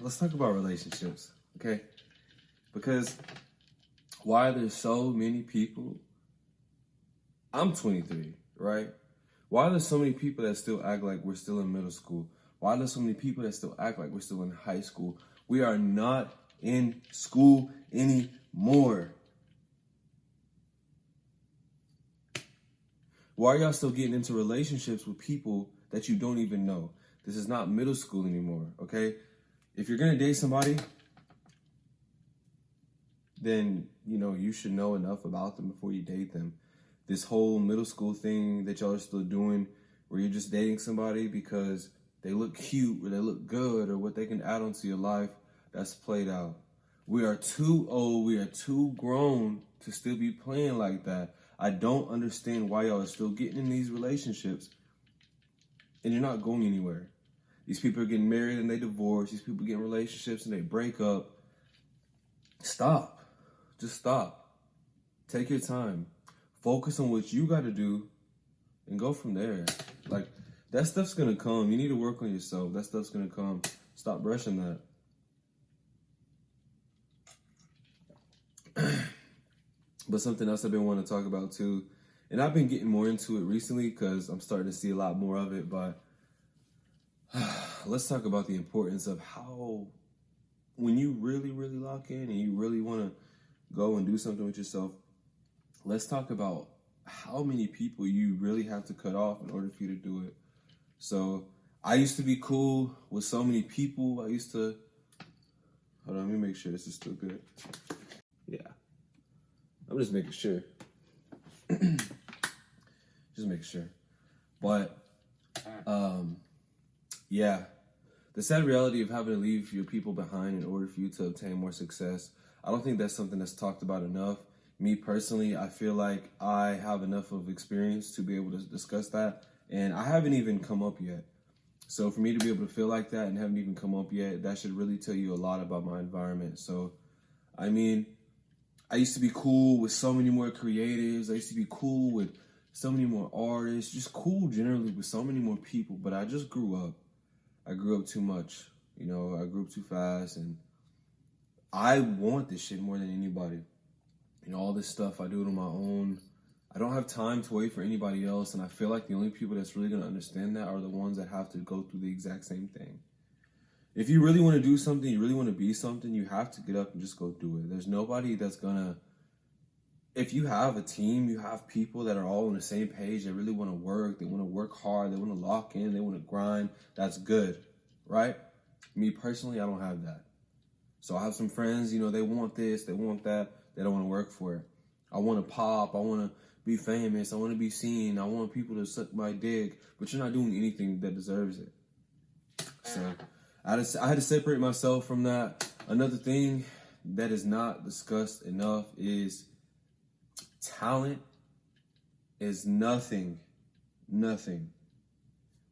let's talk about relationships, okay? Because why there's so many people, I'm 23, right? Why there's so many people that still act like we're still in middle school? Why there's so many people that still act like we're still in high school? We are not in school anymore. Why are y'all still getting into relationships with people that you don't even know? This is not middle school anymore, okay? If you're gonna date somebody, then, you know, you should know enough about them before you date them. This whole middle school thing that y'all are still doing, where you're just dating somebody because they look cute or they look good or what they can add onto your life, that's played out. We are too old, we are too grown to still be playing like that. I don't understand why y'all are still getting in these relationships and you're not going anywhere. These people are getting married and they divorce. These people get in relationships and they break up. Stop. Just stop. Take your time. Focus on what you got to do and go from there. Like, that stuff's going to come. You need to work on yourself. That stuff's going to come. Stop rushing that. But something else I've been wanting to talk about too, and I've been getting more into it recently because I'm starting to see a lot more of it, but let's talk about the importance of how, when you really, really lock in and you really want to go and do something with yourself, let's talk about how many people you really have to cut off in order for you to do it. So I used to be cool with so many people. Hold on, let me make sure this is still good. Yeah. I'm just making sure. Just making sure. But, yeah. The sad reality of having to leave your people behind in order for you to obtain more success, I don't think that's something that's talked about enough. Me personally, I feel like I have enough of experience to be able to discuss that, and I haven't even come up yet. So for me to be able to feel like that and haven't even come up yet, that should really tell you a lot about my environment. So, I mean, I used to be cool with so many more creatives. I used to be cool with so many more artists, just cool generally with so many more people, but I just grew up. I grew up too much, you know, I grew up too fast, and I want this shit more than anybody. You know, all this stuff, I do it on my own. I don't have time to wait for anybody else, and I feel like the only people that's really going to understand that are the ones that have to go through the exact same thing. If you really want to do something, you really want to be something, you have to get up and just go do it. There's nobody that's going to, if you have a team, you have people that are all on the same page, they really want to work, they want to work hard, they want to lock in, they want to grind, that's good, right? Me personally, I don't have that. So I have some friends, you know, they want this, they want that, they don't want to work for it. I want to pop, I want to be famous, I want to be seen, I want people to suck my dick, but you're not doing anything that deserves it. So I had to separate myself from that. Another thing that is not discussed enough is talent is nothing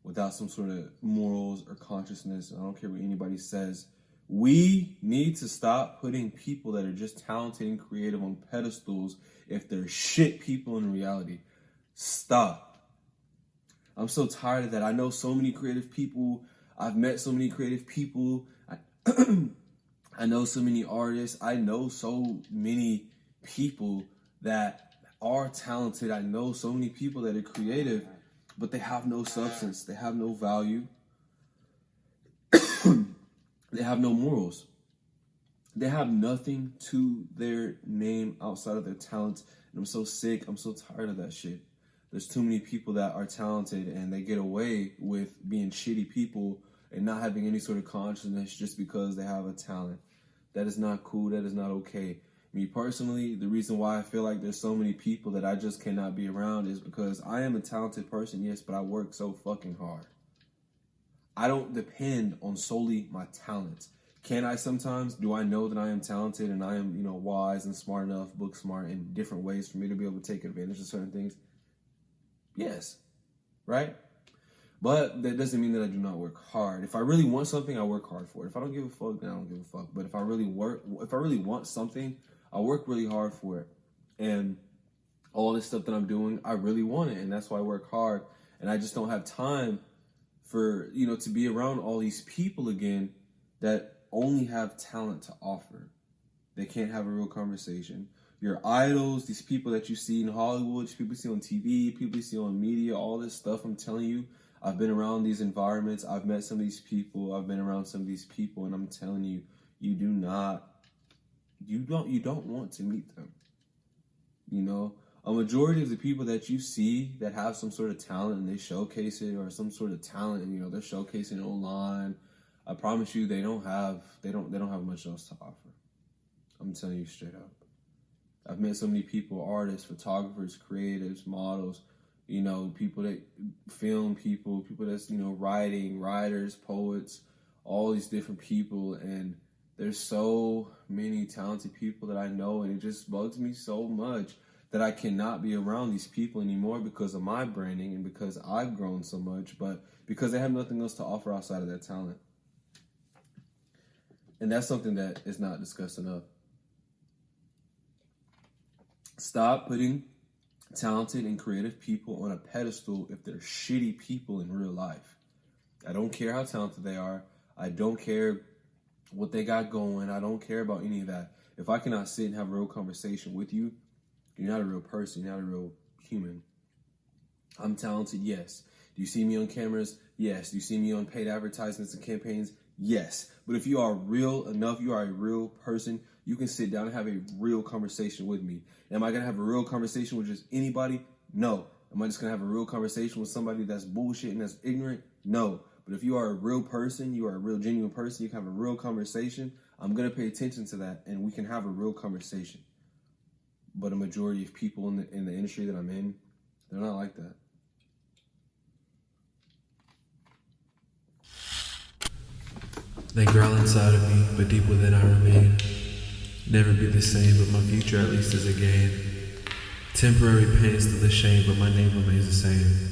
without some sort of morals or consciousness. I don't care what anybody says. We need to stop putting people that are just talented and creative on pedestals if they're shit people in reality. Stop. I'm so tired of that. I know so many creative people. I've met so many creative people. I know so many artists. I know so many people that are talented. I know so many people that are creative, but they have no substance. They have no value. They have no morals. They have nothing to their name outside of their talents. And I'm so sick. I'm so tired of that shit. There's too many people that are talented and they get away with being shitty people and not having any sort of consciousness just because they have a talent. That is not cool. That is not okay. Me personally, the reason why I feel like there's so many people that I just cannot be around is because I am a talented person, yes, but I work so fucking hard. I don't depend on solely my talents. Can I sometimes? Do I know that I am talented and I am, you know, wise and smart enough, book smart in different ways for me to be able to take advantage of certain things? Yes. Right? But that doesn't mean that I do not work hard. If I really want something, I work hard for it. If I don't give a fuck, then I don't give a fuck. But if I really want something, I work really hard for it. And all this stuff that I'm doing, I really want it. And that's why I work hard. And I just don't have time for, you know, to be around all these people again that only have talent to offer. They can't have a real conversation. Your idols, these people that you see in Hollywood, these people you see on TV, people you see on media, all this stuff, I'm telling you, I've been around these environments. I've met some of these people. I've been around some of these people, and I'm telling you, you don't want to meet them. You know, a majority of the people that you see that have some sort of talent and they showcase it, or some sort of talent, and you know, they're showcasing it online, I promise you they don't have much else to offer. I'm telling you straight up. I've met so many people, artists, photographers, creatives, models, you know, people that film people that's, you know, writers, poets, all these different people. And there's so many talented people that I know, and it just bugs me so much that I cannot be around these people anymore because of my branding and because I've grown so much, but because they have nothing else to offer outside of that talent. And that's something that is not discussed enough. Stop putting talented and creative people on a pedestal if they're shitty people in real life. I don't care how talented they are. I don't care what they got going. I don't care about any of that. If I cannot sit and have a real conversation with you, you're not a real person. You're not a real human. I'm talented, yes. Do you see me on cameras? Yes. Do you see me on paid advertisements and campaigns? Yes. But if you are real enough, you are a real person, you can sit down and have a real conversation with me. Am I going to have a real conversation with just anybody? No. Am I just going to have a real conversation with somebody that's bullshit and that's ignorant? No. But if you are a real person, you are a real genuine person, you can have a real conversation, I'm going to pay attention to that and we can have a real conversation. But a majority of people in the industry that I'm in, they're not like that. They growl inside of me, but deep within I remain. Never be the same, but my future at least is a gain. Temporary pain, still a shame, but my name remains the same.